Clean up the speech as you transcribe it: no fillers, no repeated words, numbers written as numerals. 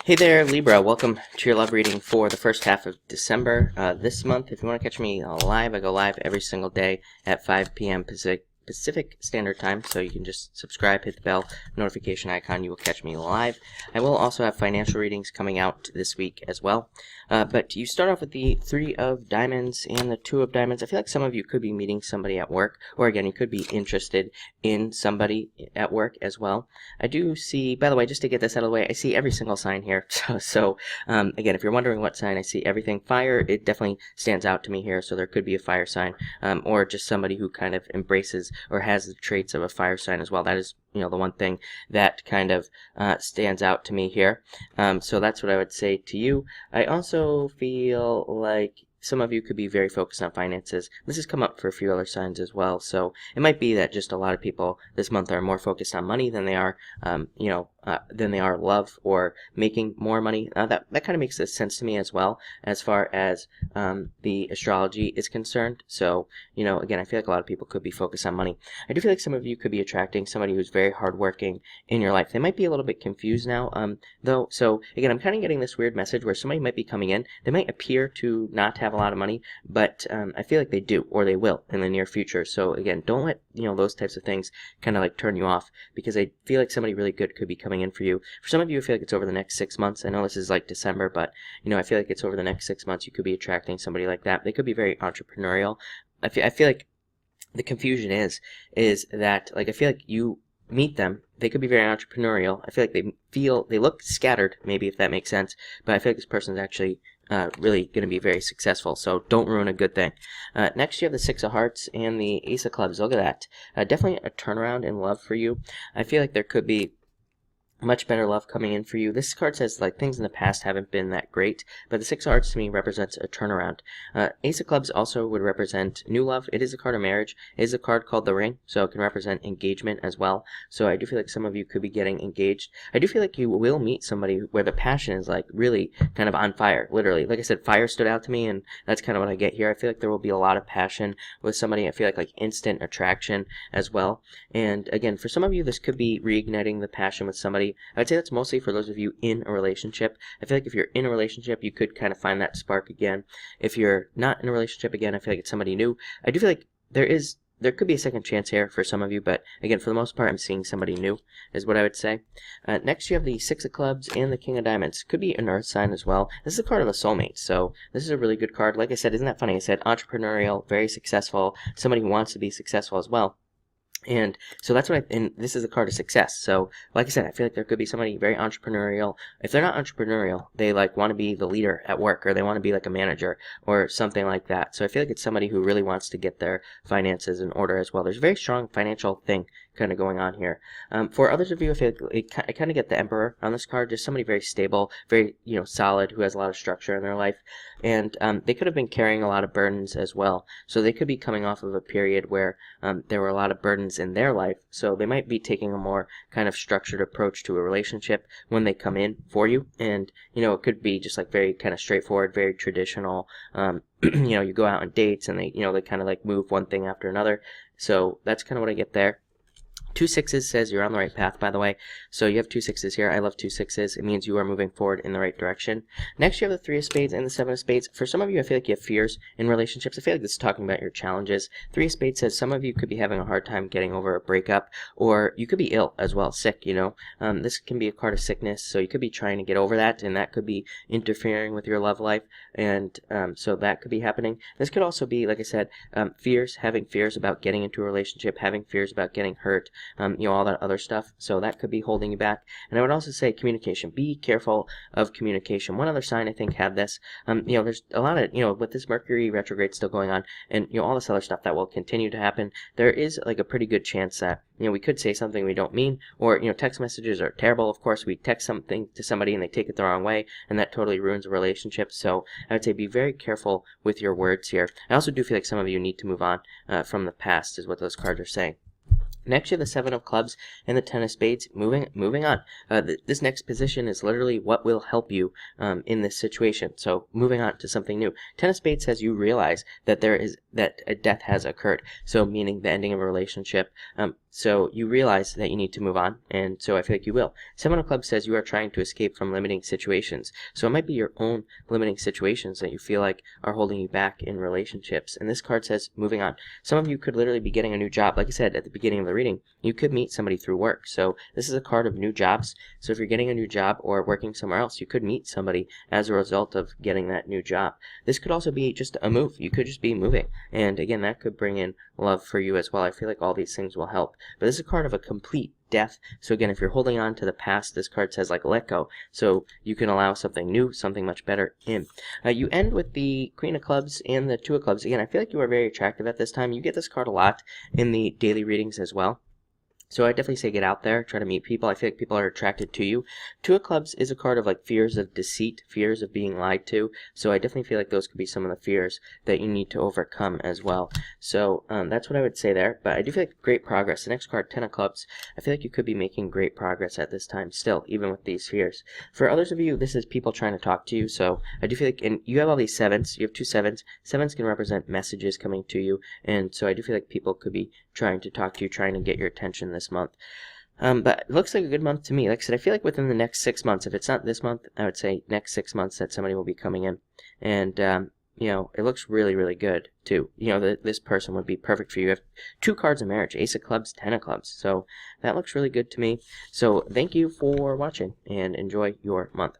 Hey there, Libra. Welcome to your love reading for the first half of December. This month, if you want to catch me live, I go live every single day at 5 p.m. Pacific Standard Time, so you can just subscribe, hit the bell notification icon, you will catch me live. I will also have financial readings coming out this week as well. But you start off with the 3 of Diamonds and the 2 of Diamonds. I feel like some of you could be meeting somebody at work, or again, you could be interested in somebody at work as well. I do see, by the way, just to get this out of the way, I see every single sign here. Again, if you're wondering what sign, I see everything. Fire, it definitely stands out to me here, so there could be a fire sign, or just somebody who kind of embraces or has the traits of a fire sign as well. That is, the one thing that kind of stands out to me here. So that's what I would say to you. I also feel like some of you could be very focused on finances. This has come up for a few other signs as well. So it might be that just a lot of people this month are more focused on money than they are, than they are love or making more money. That kind of makes sense to me as well, as far as the astrology is concerned. So, again, I feel like a lot of people could be focused on money. I do feel like some of you could be attracting somebody who's very hardworking in your life. They might be a little bit confused now, though. So again, I'm kind of getting this weird message where somebody might be coming in. They might appear to not have a lot of money, but I feel like they do, or they will in the near future. So again, don't let those types of things kind of like turn you off, because I feel like somebody really good could be coming in for you. For some of you, I feel like it's over the next 6 months. I know this is like December, but I feel like it's over the next 6 months. You could be attracting somebody like that. They could be very entrepreneurial. I feel like the confusion is that, like, I feel like you meet them, they could be very entrepreneurial. I feel like they look scattered, maybe, if that makes sense, but I feel like this person's actually really going to be very successful, so don't ruin a good thing. Next, you have the 6 of Hearts and the Ace of Clubs. Look at that. Definitely a turnaround in love for you. I feel like there could be much better love coming in for you. This card says, like, things in the past haven't been that great, but the 6 of Hearts to me represents a turnaround. Ace of Clubs also would represent new love. It is a card of marriage. It is a card called the Ring, so it can represent engagement as well. So I do feel like some of you could be getting engaged. I do feel like you will meet somebody where the passion is, like, really kind of on fire, literally. Like I said, fire stood out to me, and that's kind of what I get here. I feel like there will be a lot of passion with somebody. I feel like instant attraction as well. And again, for some of you, this could be reigniting the passion with somebody. I'd say that's mostly for those of you in a relationship. I feel like if you're in a relationship, you could kind of find that spark again. If you're not in a relationship, again, I feel like it's somebody new. I do feel like there could be a second chance here for some of you, but again, for the most part, I'm seeing somebody new, is what I would say. Next, you have the 6 of Clubs and the King of Diamonds. Could be an Earth sign as well. This is a card of a soulmate, so this is a really good card. Like I said, isn't that funny? I said entrepreneurial, very successful, somebody who wants to be successful as well. And so that's what and this is a card of success. So like I said, I feel like there could be somebody very entrepreneurial. If they're not entrepreneurial, they want to be the leader at work, or they want to be like a manager or something like that. So I feel like it's somebody who really wants to get their finances in order as well. There's a very strong financial thing kind of going on here. For others of you, I feel like I kind of get the Emperor on this card, just somebody very stable, very solid, who has a lot of structure in their life, and they could have been carrying a lot of burdens as well. So they could be coming off of a period where there were a lot of burdens in their life, so they might be taking a more kind of structured approach to a relationship when they come in for you. And it could be just like very kind of straightforward, very traditional. You go out on dates, and they kind of like move one thing after another. So that's kind of what I get there. 2 6s says you're on the right path, by the way. So you have 2 6s here. I love 2 6s. It means you are moving forward in the right direction. Next, you have the 3 of Spades and the 7 of Spades. For some of you, I feel like you have fears in relationships. I feel like this is talking about your challenges. 3 of Spades says some of you could be having a hard time getting over a breakup, or you could be ill as well, sick, This can be a card of sickness, so you could be trying to get over that, and that could be interfering with your love life, and so that could be happening. This could also be, like I said, having fears about getting into a relationship, having fears about getting hurt, all that other stuff. So that could be holding you back. And I would also say communication. Be careful of communication. One other sign I think had this. There's a lot of, with this Mercury retrograde still going on, and all this other stuff that will continue to happen, there is like a pretty good chance that we could say something we don't mean, or text messages are terrible. Of course, we text something to somebody and they take it the wrong way, and that totally ruins a relationship. So I would say be very careful with your words here. I also do feel like some of you need to move on from the past, is what those cards are saying. Next, you have the 7 of Clubs and the 10 of Spades. Moving on. This next position is literally what will help you in this situation. So moving on to something new. 10 of Spades says you realize that a death has occurred. So meaning the ending of a relationship. So you realize that you need to move on, and so I feel like you will. Seven of Clubs says you are trying to escape from limiting situations. So it might be your own limiting situations that you feel like are holding you back in relationships. And this card says moving on. Some of you could literally be getting a new job. Like I said at the beginning of the reading, you could meet somebody through work. So this is a card of new jobs. So if you're getting a new job or working somewhere else, you could meet somebody as a result of getting that new job. This could also be just a move. You could just be moving. And again, that could bring in love for you as well. I feel like all these things will help. But this is a card of a complete death. So again, if you're holding on to the past, this card says like let go. So you can allow something new, something much better in. You end with the Queen of Clubs and the Two of Clubs. Again, I feel like you are very attractive at this time. You get this card a lot in the daily readings as well. So I definitely say get out there, try to meet people. I feel like people are attracted to you. Two of Clubs is a card of like fears of deceit, fears of being lied to. So I definitely feel like those could be some of the fears that you need to overcome as well. So that's what I would say there. But I do feel like great progress. The next card, Ten of Clubs. I feel like you could be making great progress at this time still, even with these fears. For others of you, this is people trying to talk to you. So I do feel like, and you have all these sevens. You have two sevens. Sevens can represent messages coming to you. And so I do feel like people could be trying to talk to you, trying to get your attention this month. But it looks like a good month to me. Like I said, I feel like within the next 6 months, if it's not this month, I would say next 6 months that somebody will be coming in. And, you know, it looks really, really good too. You know, this person would be perfect for you. You have two cards of marriage, Ace of Clubs, Ten of Clubs. So that looks really good to me. So thank you for watching and enjoy your month.